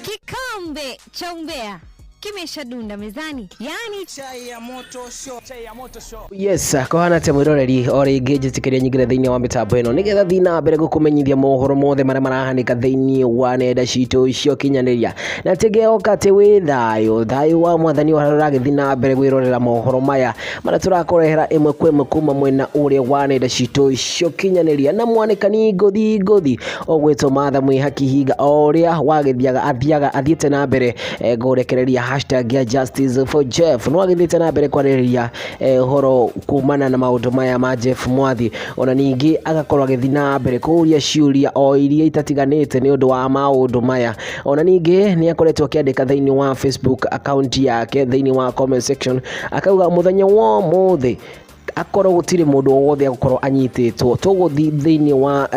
Kikombe cha umbea kimeshadunda mezani, yani chai ya moto show. Yes, kohana te mwiroreri ori geje tikeria nyingire thiini wa mitambo ino nigetha thina mbere gukumenyithia mohoro mothe maria marahanika thiini wa nenda citu cio kinyaniria na tigeoka te wi thayo wa mwathani wa ragithina mbere gwirorera mohoro maya maria turakorehera imwe kwa imwe kuma mwena uria wa nenda citu cio kinyaniria na mwanikani ngothi ogwetwo matha mwihaki Hinga oria wagithiaga athiete na mbere gurekereria hashtag ya Justice for Jeff no agithite na mbere kwariria horo kumana na maundu maya ma Jeff Mwathi ona ningi agakorwa githina mbere kuria ciuria o iria itatiganite ni undu wa maundu maya ona ningi ni akoretwo akiandika thiini wa Facebook account yake thiini wa comment section akauga muthenya wa mothe akoro gutire mundu wothe agukorwo anyititwo tuguthi thiini wa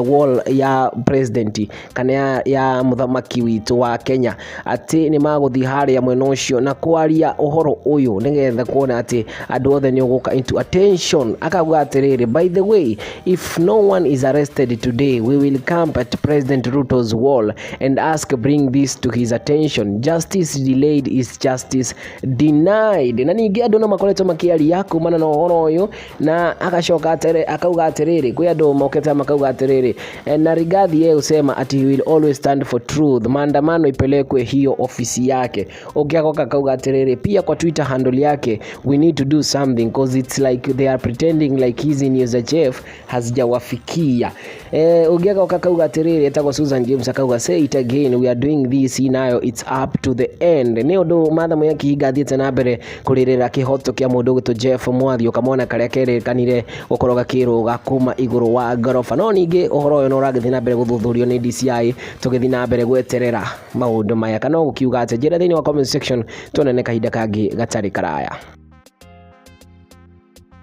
wall ya president kana ya muthamaki witu wa Kenya ati ni maguthi haria mwena ucio na kwaria uhoro uyu nigetha kuona ati andu othe ni uguka into attention akauga atiriri by the way if no one is arrested today we will camp at President Ruto's wall and ask bring this to his attention. Justice delayed is justice denied. Na ningi andu no makoretwo makiaria kumana na uhoro uyu na akacoka akauga atiriri kwi andu moketa makauga atiriri na Rigathi yeye usema ati he will always stand for truth, maandamano ipelekwe hiyo ofisi yake. Ogiakoka akauga atiriri pia kwa Twitter handle yake we need to do something because it's like they are pretending like hizi news za Jeff hazijawafikia. Ogiakoka akauga atiriri etagwo Susan James akauga say it again we are doing this nayo it's up to the end. Ni undu matha mwihaki Hinga athiete na mbere kuririra kihoto kia mundu gito Jeff Mwathi ukamona karia kerekanire gukoroga kiruga kuma iguru wa gorofa no ningi uhoro uyu no uragithina na mbere guthuthurio ni DCI tugithina na mbere gweterera maundu maya kana gukiuga ati njira thiini wa comment section tonene kahinda kangi gatari karaya.